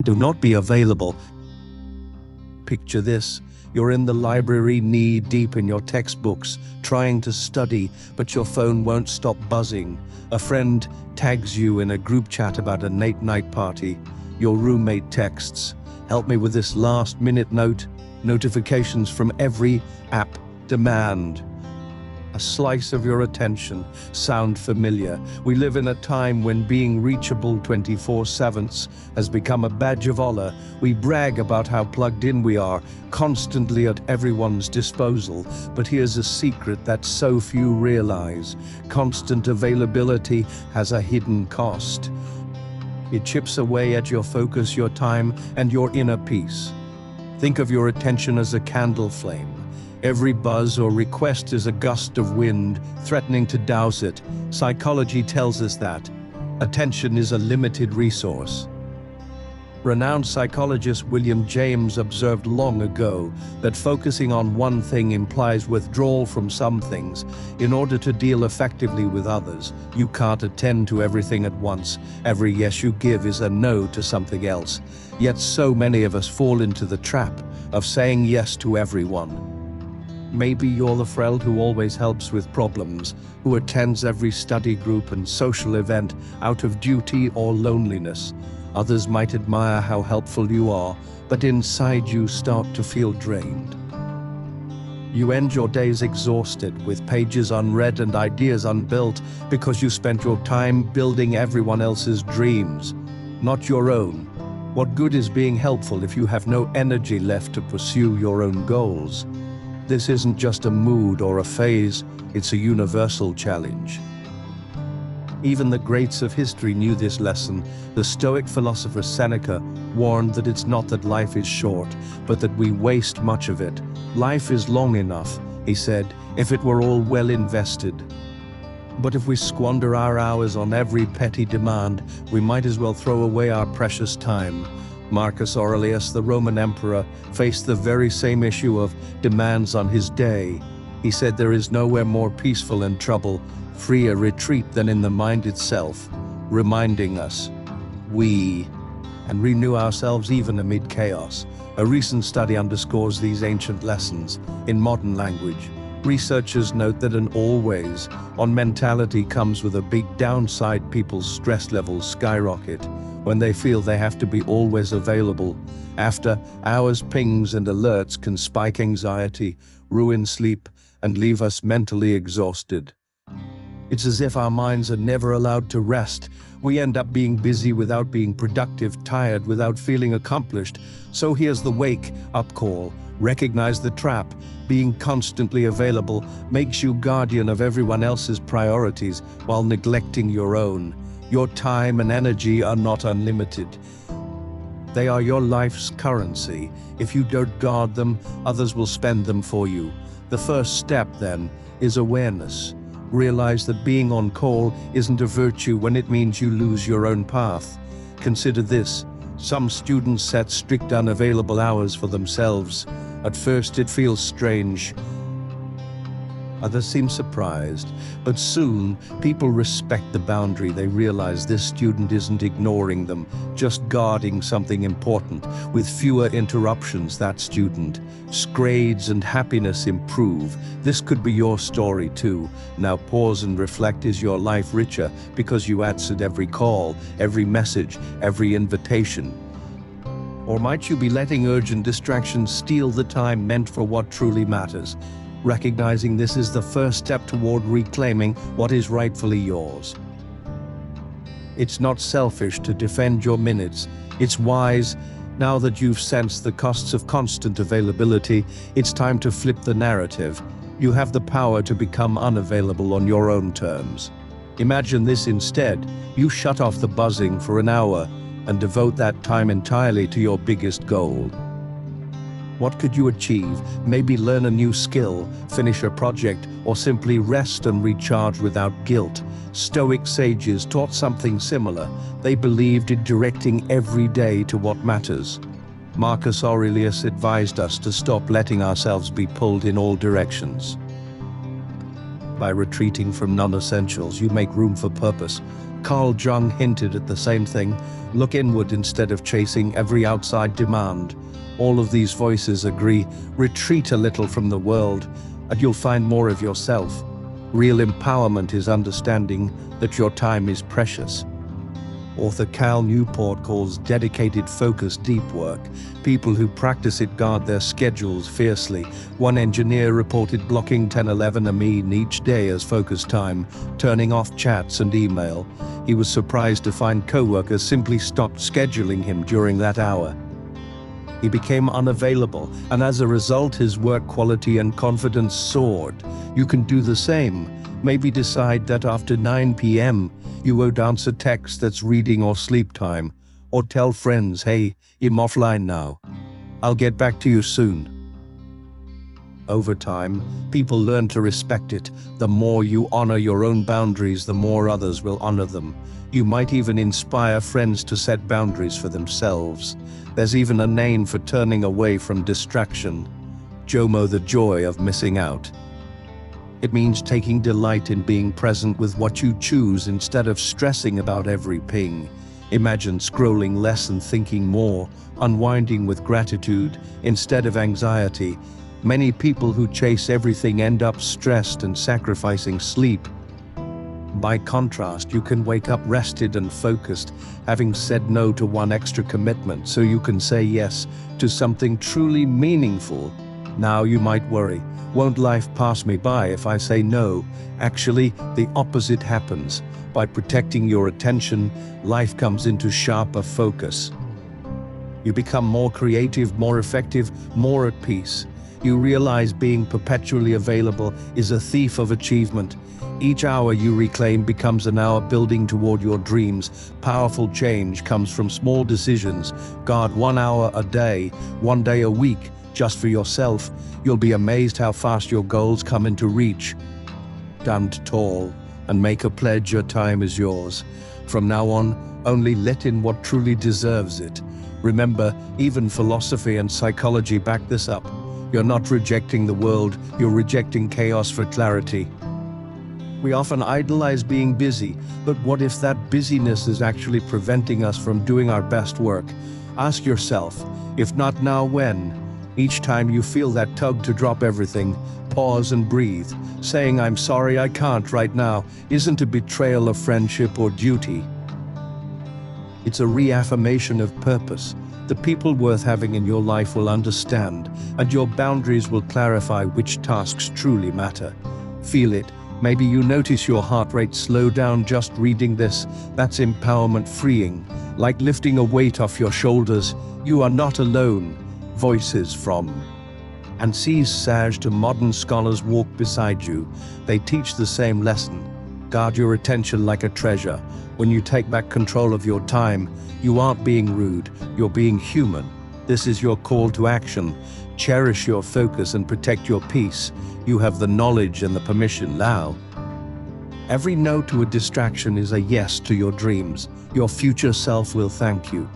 Do not be available. Picture this. You're in the library knee-deep in your textbooks, trying to study, but your phone won't stop buzzing. A friend tags you in a group chat about a late-night party. Your roommate texts, "Help me with this last-minute note." Notifications from every app demand a slice of your attention. Sound familiar? We live in a time when being reachable 24/7 has become a badge of honor. We brag about how plugged in we are, constantly at everyone's disposal. But here's a secret that so few realize. Constant availability has a hidden cost. It chips away at your focus, your time, and your inner peace. Think of your attention as a candle flame. Every buzz or request is a gust of wind, threatening to douse it. Psychology tells us that attention is a limited resource. Renowned psychologist William James observed long ago that focusing on one thing implies withdrawal from some things. In order to deal effectively with others, you can't attend to everything at once. Every yes you give is a no to something else. Yet so many of us fall into the trap of saying yes to everyone. Maybe you're the friend who always helps with problems, who attends every study group and social event out of duty or loneliness. Others might admire how helpful you are, but inside you start to feel drained. You end your days exhausted, with pages unread and ideas unbuilt, because you spent your time building everyone else's dreams, not your own. What good is being helpful if you have no energy left to pursue your own goals? This isn't just a mood or a phase, it's a universal challenge. Even the greats of history knew this lesson. The Stoic philosopher Seneca warned that it's not that life is short, but that we waste much of it. Life is long enough, he said, if it were all well invested. But if we squander our hours on every petty demand, we might as well throw away our precious time. Marcus Aurelius, the Roman emperor, faced the very same issue of demands on his day. He said there is nowhere more peaceful and trouble-free a retreat than in the mind itself, reminding us we and renew ourselves even amid chaos. A recent study underscores these ancient lessons in modern language. Researchers note that an always on mentality comes with a big downside. People's stress levels skyrocket when they feel they have to be always available. After hours, pings and alerts can spike anxiety, ruin sleep, and leave us mentally exhausted. It's as if our minds are never allowed to rest. We end up being busy without being productive, tired without feeling accomplished. So here's the wake-up call. Recognize the trap. Being constantly available makes you guardian of everyone else's priorities while neglecting your own. Your time and energy are not unlimited. They are your life's currency. If you don't guard them, others will spend them for you. The first step, then, is awareness. Realize that being on call isn't a virtue when it means you lose your own path. Consider this. Some students set strict unavailable hours for themselves. At first it feels strange. Others seem surprised, but soon people respect the boundary. They realize this student isn't ignoring them, just guarding something important. With fewer interruptions, that student's grades and happiness improve. This could be your story too. Now pause and reflect. Is your life richer because you answered every call, every message, every invitation? Or might you be letting urgent distractions steal the time meant for what truly matters? Recognizing this is the first step toward reclaiming what is rightfully yours. It's not selfish to defend your minutes. It's wise. Now that you've sensed the costs of constant availability, it's time to flip the narrative. You have the power to become unavailable on your own terms. Imagine this instead. You shut off the buzzing for an hour and devote that time entirely to your biggest goal. What could you achieve? Maybe learn a new skill, finish a project, or simply rest and recharge without guilt. Stoic sages taught something similar. They believed in directing every day to what matters. Marcus Aurelius advised us to stop letting ourselves be pulled in all directions. By retreating from non-essentials, you make room for purpose. Carl Jung hinted at the same thing. Look inward instead of chasing every outside demand. All of these voices agree. Retreat a little from the world, and you'll find more of yourself. Real empowerment is understanding that your time is precious. Author Cal Newport calls dedicated focus deep work. People who practice it guard their schedules fiercely. One engineer reported blocking 10-11 am each day as focus time, turning off chats and email. He was surprised to find co-workers simply stopped scheduling him during that hour. He became unavailable, and as a result, his work quality and confidence soared. You can do the same. Maybe decide that after 9 p.m., you won't answer text that's reading or sleep time, or tell friends, hey, I'm offline now. I'll get back to you soon. Over time, people learn to respect it. The more you honor your own boundaries, the more others will honor them. You might even inspire friends to set boundaries for themselves. There's even a name for turning away from distraction. JOMO, the joy of missing out. It means taking delight in being present with what you choose instead of stressing about every ping. Imagine scrolling less and thinking more, unwinding with gratitude instead of anxiety. Many people who chase everything end up stressed and sacrificing sleep. By contrast, you can wake up rested and focused, having said no to one extra commitment so you can say yes to something truly meaningful. Now you might worry, won't life pass me by if I say no? Actually, the opposite happens. By protecting your attention, life comes into sharper focus. You become more creative, more effective, more at peace. You realize being perpetually available is a thief of achievement. Each hour you reclaim becomes an hour building toward your dreams. Powerful change comes from small decisions. Guard 1 hour a day, 1 day a week, just for yourself. You'll be amazed how fast your goals come into reach. Stand tall and make a pledge your time is yours. From now on, only let in what truly deserves it. Remember, even philosophy and psychology back this up. You're not rejecting the world, you're rejecting chaos for clarity. We often idolize being busy, but what if that busyness is actually preventing us from doing our best work? Ask yourself, if not now, when? Each time you feel that tug to drop everything, pause and breathe. Saying I'm sorry I can't right now isn't a betrayal of friendship or duty. It's a reaffirmation of purpose. The people worth having in your life will understand, and your boundaries will clarify which tasks truly matter. Feel it. Maybe you notice your heart rate slow down just reading this. That's empowerment freeing. Like lifting a weight off your shoulders. You are not alone. Voices from and sees sage to modern scholars walk beside you. They teach the same lesson. Guard your attention like a treasure. When you take back control of your time, you aren't being rude, you're being human. This is your call to action. Cherish your focus and protect your peace. You have the knowledge and the permission now. Every no to a distraction is a yes to your dreams. Your future self will thank you.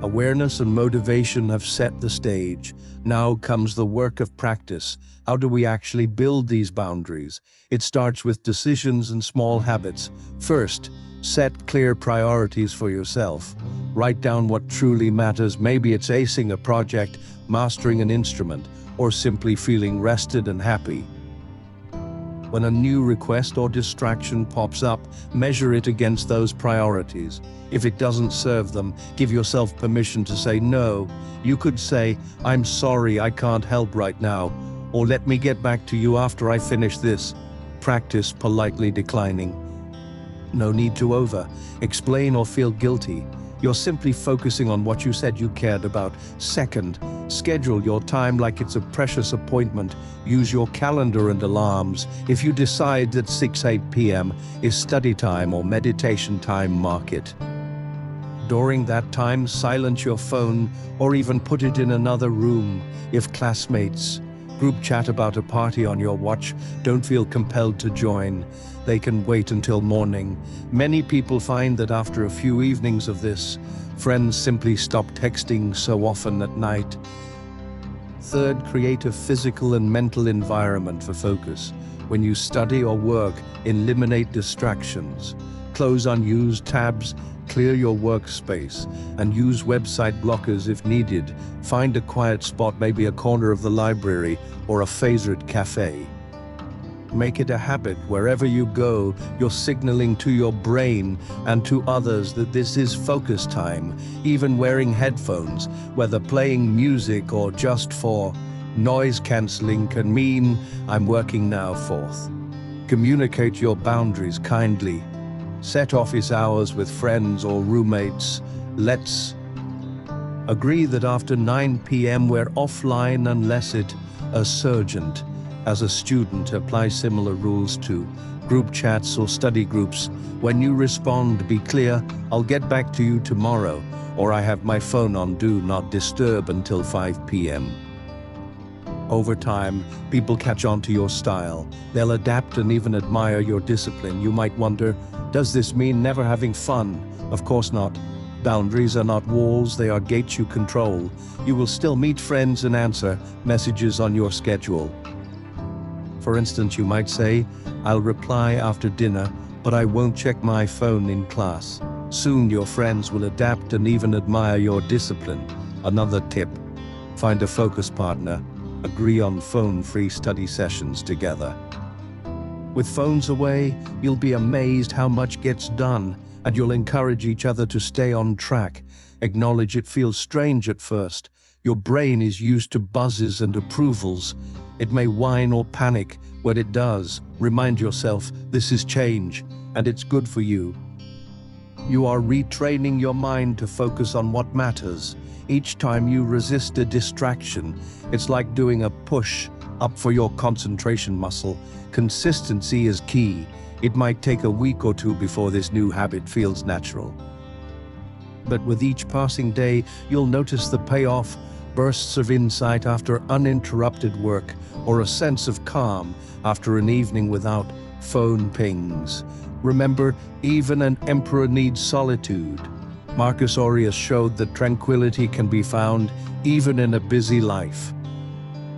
Awareness and motivation have set the stage. Now comes the work of practice. How do we actually build these boundaries? It starts with decisions and small habits. First, set clear priorities for yourself. Write down what truly matters. Maybe it's acing a project, mastering an instrument, or simply feeling rested and happy. When a new request or distraction pops up, measure it against those priorities. If it doesn't serve them, give yourself permission to say no. You could say, I'm sorry, I can't help right now, or let me get back to you after I finish this. Practice politely declining. No need to explain or feel guilty. You're simply focusing on what you said you cared about. Second, schedule your time like it's a precious appointment. Use your calendar and alarms. If you decide that 6-8 p.m. is study time or meditation time, mark it. During that time, silence your phone or even put it in another room. If classmates group chat about a party on your watch, don't feel compelled to join. They can wait until morning. Many people find that after a few evenings of this, friends simply stop texting so often at night. Third, create a physical and mental environment for focus. When you study or work, eliminate distractions. Close unused tabs, clear your workspace, and use website blockers if needed. Find a quiet spot, maybe a corner of the library or a favorite cafe. Make it a habit. Wherever you go, you're signaling to your brain and to others that this is focus time. Even wearing headphones, whether playing music or just for noise cancelling, can mean I'm working now. Fourth, communicate your boundaries kindly. Set office hours with friends or roommates. Let's agree that after 9 p.m. we're offline unless it is urgent. As a student, apply similar rules to group chats or study groups. When you respond, be clear, I'll get back to you tomorrow, or I have my phone on do not disturb until 5 p.m. Over time, people catch on to your style. They'll adapt and even admire your discipline. You might wonder, does this mean never having fun? Of course not. Boundaries are not walls, they are gates you control. You will still meet friends and answer messages on your schedule. For instance, you might say, I'll reply after dinner, but I won't check my phone in class. Soon your friends will adapt and even admire your discipline. Another tip, find a focus partner. Agree on phone-free study sessions together. With phones away, you'll be amazed how much gets done, and you'll encourage each other to stay on track. Acknowledge it feels strange at first. Your brain is used to buzzes and approvals. It may whine or panic. When it does, remind yourself this is change, and it's good for you. You are retraining your mind to focus on what matters. Each time you resist a distraction, it's like doing a push-up for your concentration muscle. Consistency is key. It might take a week or two before this new habit feels natural. But with each passing day, you'll notice the payoff, bursts of insight after uninterrupted work, or a sense of calm after an evening without phone pings. Remember, even an emperor needs solitude. Marcus Aurelius showed that tranquility can be found even in a busy life.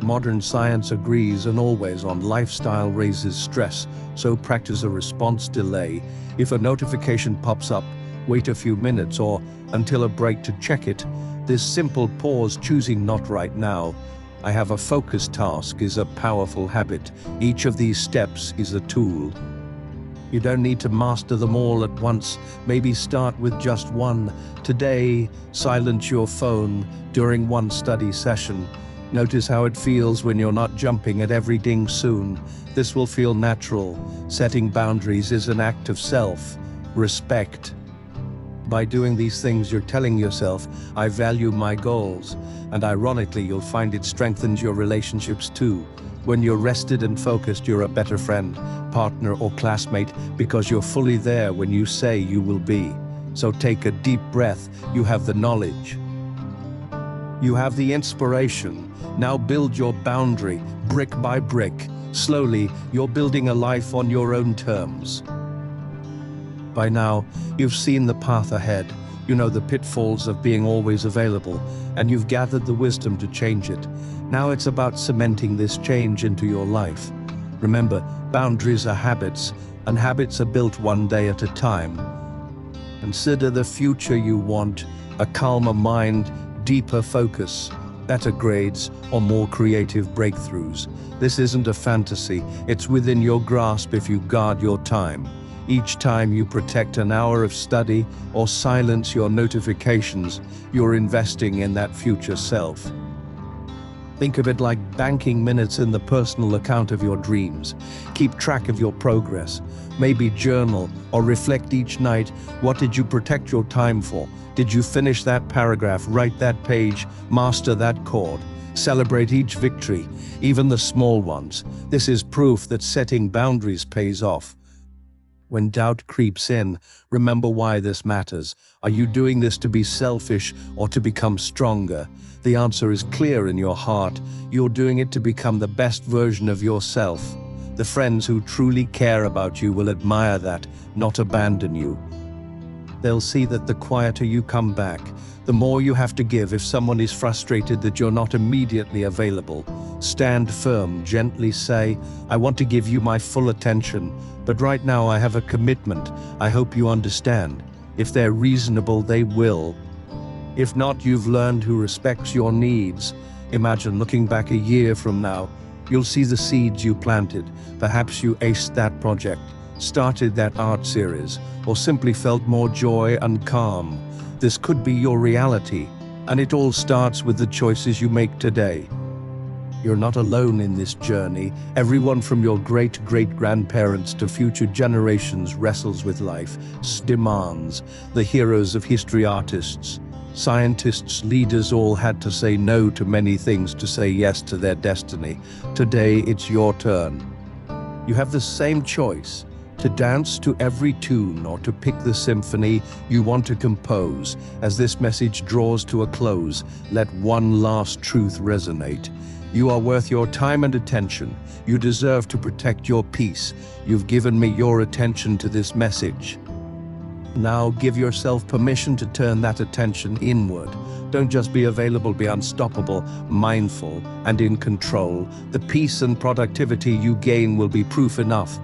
Modern science agrees, and always on lifestyle raises stress, so practice a response delay. If a notification pops up, wait a few minutes or until a break to check it. This simple pause, choosing not right now, I have a focus task, is a powerful habit. Each of these steps is a tool. You don't need to master them all at once. Maybe start with just one. Today, silence your phone during one study session. Notice how it feels when you're not jumping at every ding soon. This will feel natural. Setting boundaries is an act of self-respect. By doing these things, you're telling yourself, I value my goals. And ironically, you'll find it strengthens your relationships too. When you're rested and focused, you're a better friend, partner, or classmate because you're fully there when you say you will be. So take a deep breath. You have the knowledge. You have the inspiration. Now build your boundary, brick by brick. Slowly, you're building a life on your own terms. By now, you've seen the path ahead. You know the pitfalls of being always available, and you've gathered the wisdom to change it. Now it's about cementing this change into your life. Remember, boundaries are habits, and habits are built one day at a time. Consider the future you want, a calmer mind, deeper focus, better grades, or more creative breakthroughs. This isn't a fantasy, it's within your grasp if you guard your time. Each time you protect an hour of study or silence your notifications, you're investing in that future self. Think of it like banking minutes in the personal account of your dreams. Keep track of your progress. Maybe journal or reflect each night. What did you protect your time for? Did you finish that paragraph, write that page, master that chord? Celebrate each victory, even the small ones. This is proof that setting boundaries pays off. When doubt creeps in, remember why this matters. Are you doing this to be selfish or to become stronger? The answer is clear in your heart. You're doing it to become the best version of yourself. The friends who truly care about you will admire that, not abandon you. They'll see that the quieter you come back, the more you have to give. If someone is frustrated that you're not immediately available, stand firm, gently say, "I want to give you my full attention, but right now I have a commitment. I hope you understand." If they're reasonable, they will. If not, you've learned who respects your needs. Imagine looking back a year from now. You'll see the seeds you planted. Perhaps you aced that project, started that art series, or simply felt more joy and calm. This could be your reality, and it all starts with the choices you make today. You're not alone in this journey. Everyone from your great-great-grandparents to future generations wrestles with life's demands. The heroes of history, artists, scientists, leaders, all had to say no to many things to say yes to their destiny. Today, it's your turn. You have the same choice: to dance to every tune or to pick the symphony you want to compose. As this message draws to a close, let one last truth resonate. You are worth your time and attention. You deserve to protect your peace. You've given me your attention to this message. Now give yourself permission to turn that attention inward. Don't just be available, be unstoppable, mindful, and in control. The peace and productivity you gain will be proof enough